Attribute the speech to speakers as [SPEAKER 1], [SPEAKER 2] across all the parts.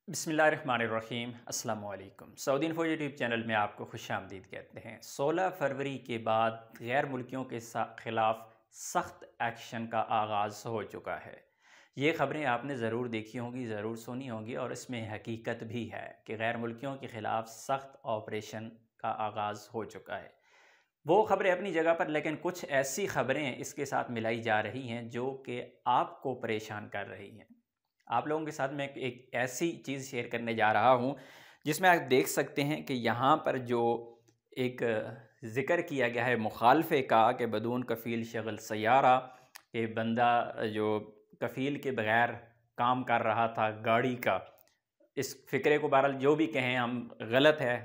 [SPEAKER 1] बिस्मिल्लाहिर्रहमानिर्रहीम अस्सलाम वालेकुम। सऊदी इन्फो यूट्यूब चैनल में आपको खुशामदीद कहते हैं। 16 फरवरी के बाद गैर मुल्कियों के ख़िलाफ़ सख्त एक्शन का आगाज़ हो चुका है। ये ख़बरें आपने ज़रूर देखी होंगी, ज़रूर सुनी होंगी और इसमें हकीकत भी है कि गैर मुल्कियों के ख़िलाफ़ सख्त ऑपरेशन का आगाज़ हो चुका है। वो ख़बरें अपनी जगह पर, लेकिन कुछ ऐसी ख़बरें इसके साथ मिलाई जा रही हैं जो कि आपको परेशान कर रही हैं। आप लोगों के साथ मैं एक ऐसी चीज़ शेयर करने जा रहा हूँ जिसमें आप देख सकते हैं कि यहाँ पर जो एक ज़िक्र किया गया है मुखालफे का कि बदून कफ़ील शगल सयारा, कि बंदा जो कफ़ील के बग़ैर काम कर रहा था गाड़ी का, इस फ़िक्रे को बहरहाल जो भी कहें हम गलत है,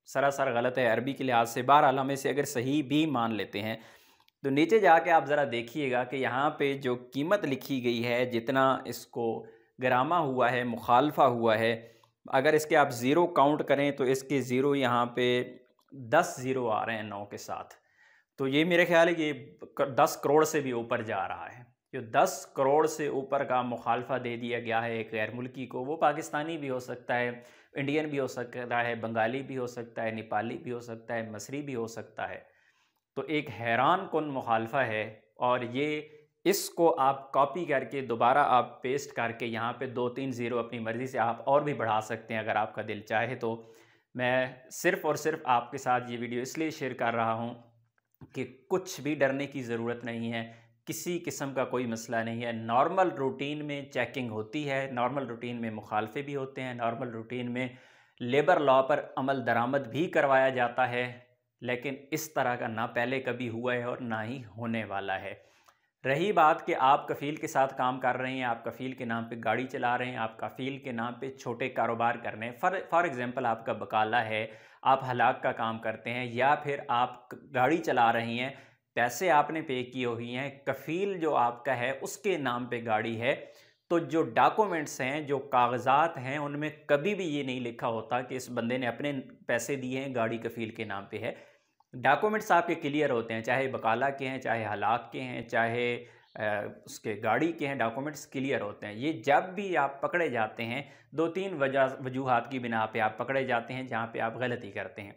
[SPEAKER 1] सरासर गलत है अरबी के लिहाज से। बहरहाल हम इसे अगर सही भी मान लेते हैं तो नीचे जाके आप ज़रा देखिएगा कि यहाँ पे जो कीमत लिखी गई है, जितना इसको गरामा हुआ है, मुखालफा हुआ है, अगर इसके आप ज़ीरो काउंट करें तो इसके ज़ीरो यहाँ पे 10 ज़ीरो आ रहे हैं 9 के साथ। तो ये मेरे ख्याल है कि 10 करोड़ से भी ऊपर जा रहा है। जो 10 करोड़ से ऊपर का मुखालफा दे दिया गया है एक गैर मुल्की को, वो पाकिस्तानी भी हो सकता है, इंडियन भी हो सकता है, बंगाली भी हो सकता है, नेपाली भी हो सकता है, मसरी भी हो सकता है। तो एक हैरान कुन मुखालफा है और ये इसको आप कॉपी करके दोबारा आप पेस्ट करके यहाँ पे 2-3 ज़ीरो अपनी मर्ज़ी से आप और भी बढ़ा सकते हैं अगर आपका दिल चाहे तो। मैं सिर्फ़ और सिर्फ़ आपके साथ ये वीडियो इसलिए शेयर कर रहा हूँ कि कुछ भी डरने की ज़रूरत नहीं है, किसी किस्म का कोई मसला नहीं है। नॉर्मल रूटीन में चेकिंग होती है, नॉर्मल रूटीन में मुखालफे भी होते हैं, नॉर्मल रूटीन में लेबर लॉ पर अमल दरामद भी करवाया जाता है, लेकिन इस तरह का ना पहले कभी हुआ है और ना ही होने वाला है। रही बात कि आप कफ़ील के साथ काम कर रहे हैं, आप कफ़ील के नाम पे गाड़ी चला रहे हैं, आप कफ़ील के नाम पे छोटे कारोबार कर रहे हैं, फॉर एग्ज़ाम्पल आपका बकाला है, आप हलाक का काम करते हैं या फिर आप गाड़ी चला रही हैं, पैसे आपने पे किए हुई हैं, कफ़ील जो आपका है उसके नाम पे गाड़ी है, तो जो डॉक्यूमेंट्स हैं, जो कागज़ात हैं, उनमें कभी भी ये नहीं लिखा होता कि इस बंदे ने अपने पैसे दिए हैं, गाड़ी कफ़ील के नाम पे है। डॉक्यूमेंट्स आपके क्लियर होते हैं, चाहे बकाला के हैं, चाहे हलाक के हैं, चाहे उसके गाड़ी के हैं, डॉक्यूमेंट्स क्लियर होते हैं। ये जब भी आप पकड़े जाते हैं, 2-3 वजूहात की बिना पे आप पकड़े जाते हैं जहाँ पे आप गलती करते हैं।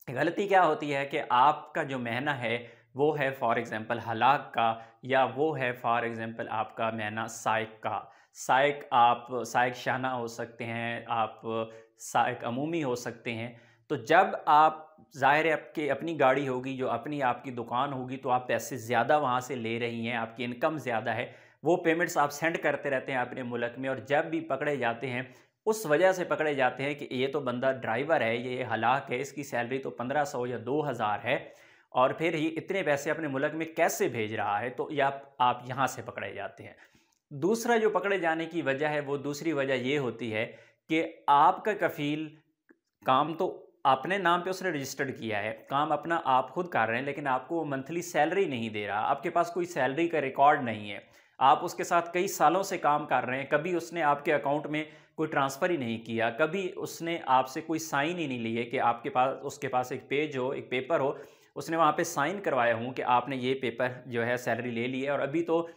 [SPEAKER 1] गलती क्या होती है कि आपका जो महीना है वो है फॉर एग्ज़ाम्पल हलाक का, या वो है फॉर एग्ज़ाम्पल आपका महीना साइक का। साइक आप साइक शाना हो सकते हैं, आप साइक अमूमी हो सकते हैं। तो जब आप ज़ाहिर है आपकी अपनी गाड़ी होगी, जो अपनी आपकी दुकान होगी, तो आप पैसे ज़्यादा वहाँ से ले रही हैं, आपकी इनकम ज़्यादा है, वो पेमेंट्स आप सेंड करते रहते हैं अपने मुल्क में, और जब भी पकड़े जाते हैं उस वजह से पकड़े जाते हैं कि ये तो बंदा ड्राइवर है, ये हलाक है, इसकी सैलरी तो 1500 या 2000 है और फिर ये इतने पैसे अपने मुल्क में कैसे भेज रहा है, तो या आप यहाँ से पकड़े जाते हैं। दूसरा जो पकड़े जाने की वजह है, वो दूसरी वजह ये होती है कि आपका कफ़ील काम तो अपने नाम पे उसने रजिस्टर्ड किया है, काम अपना आप खुद कर रहे हैं, लेकिन आपको वो मंथली सैलरी नहीं दे रहा, आपके पास कोई सैलरी का रिकॉर्ड नहीं है। आप उसके साथ कई सालों से काम कर रहे हैं, कभी उसने आपके अकाउंट में कोई ट्रांसफ़र ही नहीं किया, कभी उसने आपसे कोई साइन ही नहीं लिए कि आपके पास उसके पास एक पेज हो, एक पेपर हो, उसने वहाँ पे साइन करवाया हूँ कि आपने ये पेपर जो है सैलरी ले ली है। और अभी तो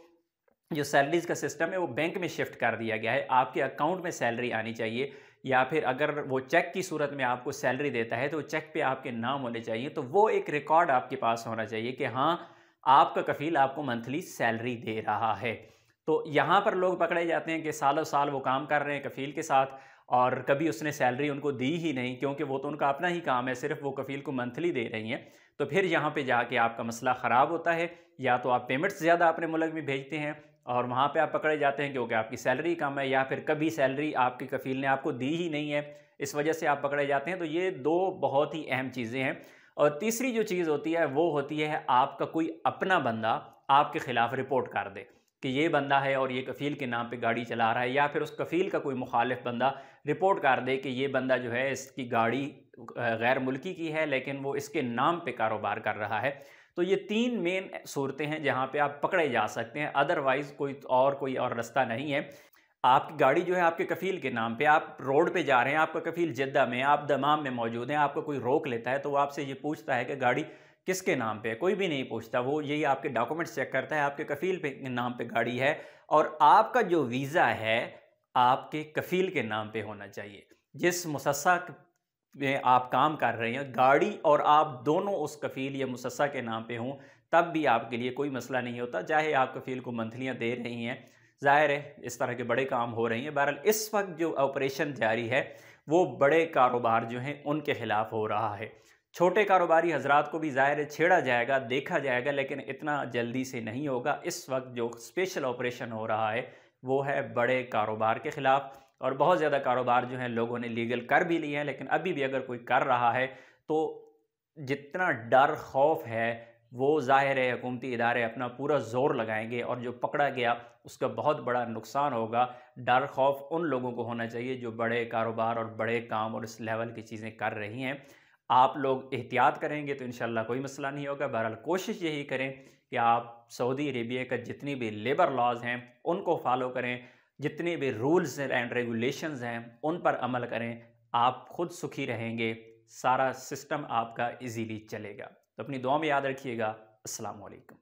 [SPEAKER 1] जो सैलरीज़ का सिस्टम है वो बैंक में शिफ्ट कर दिया गया है, आपके अकाउंट में सैलरी आनी चाहिए, या फिर अगर वो चेक की सूरत में आपको सैलरी देता है तो चेक पे आपके नाम होने चाहिए। तो वो एक रिकॉर्ड आपके पास होना चाहिए कि हाँ, आपका कफ़ील आपको मंथली सैलरी दे रहा है। तो यहाँ पर लोग पकड़े जाते हैं कि सालों साल वो काम कर रहे हैं कफ़ील के साथ और कभी उसने सैलरी उनको दी ही नहीं, क्योंकि वो तो उनका अपना ही काम है, सिर्फ़ वो कफ़ील को मंथली दे रही हैं। तो फिर यहाँ पे जाके आपका मसला ख़राब होता है, या तो आप पेमेंट्स ज़्यादा अपने मुल्क में भेजते हैं और वहाँ पे आप पकड़े जाते हैं क्योंकि आपकी सैलरी कम है, या फिर कभी सैलरी आपके कफ़ील ने आपको दी ही नहीं है, इस वजह से आप पकड़े जाते हैं। तो ये 2 बहुत ही अहम चीज़ें हैं। और तीसरी जो चीज़ होती है वो होती है आपका कोई अपना बंदा आपके ख़िलाफ़ रिपोर्ट कर दे कि ये बंदा है और ये कफ़ील के नाम पे गाड़ी चला रहा है, या फिर उस कफ़ील का कोई मुखालिफ बंदा रिपोर्ट कर दे कि ये बंदा जो है इसकी गाड़ी गैर मुल्की की है लेकिन वो इसके नाम पे कारोबार कर रहा है। तो ये 3 मेन सूरतें हैं जहाँ पे आप पकड़े जा सकते हैं, अदरवाइज़ कोई और रास्ता नहीं है। आपकी गाड़ी जो है आपके कफ़ील के नाम पे, आप रोड पे जा रहे हैं, आपका कफ़ील जिद्दा में, आप दमाम में मौजूद हैं, आपको कोई रोक लेता है तो वो आपसे ये पूछता है कि गाड़ी किसके नाम पे है? कोई भी नहीं पूछता, वो यही आपके डॉक्यूमेंट्स चेक करता है, आपके कफ़ील पे नाम पे गाड़ी है और आपका जो वीज़ा है आपके कफ़ील के नाम पे होना चाहिए। जिस मुसस्सा में आप काम कर रहे हैं, गाड़ी और आप दोनों उस कफ़ील या मुसस्सा के नाम पे हों, तब भी आपके लिए कोई मसला नहीं होता, चाहे आप कफ़ील को मंथलियाँ दे रही हैं। ज़ाहिर है इस तरह के बड़े काम हो रही हैं। बहरहाल इस वक्त जो ऑपरेशन जारी है, वो बड़े कारोबार जो हैं उनके ख़िलाफ़ हो रहा है। छोटे कारोबारी हज़रात को भी ज़ाहिर है छेड़ा जाएगा, देखा जाएगा, लेकिन इतना जल्दी से नहीं होगा। इस वक्त जो स्पेशल ऑपरेशन हो रहा है, वो है बड़े कारोबार के ख़िलाफ़। और बहुत ज़्यादा कारोबार जो हैं लोगों ने लीगल कर भी लिए हैं, लेकिन अभी भी अगर कोई कर रहा है तो जितना डर खौफ है वो ज़ाहिर है हुकूमती इदारे अपना पूरा ज़ोर लगाएंगे और जो पकड़ा गया उसका बहुत बड़ा नुकसान होगा। डर खौफ उन लोगों को होना चाहिए जो बड़े कारोबार और बड़े काम और इस लेवल की चीज़ें कर रही हैं। आप लोग एहतियात करेंगे तो इंशाल्लाह कोई मसला नहीं होगा। बहरहाल कोशिश यही करें कि आप सऊदी अरेबिया का जितनी भी लेबर लॉज़ हैं उनको फॉलो करें, जितने भी रूल्स एंड रेगुलेशंस हैं उन पर अमल करें। आप खुद सुखी रहेंगे, सारा सिस्टम आपका इजीली चलेगा। तो अपनी दुआ में याद रखिएगा। अस्सलाम वालेकुम।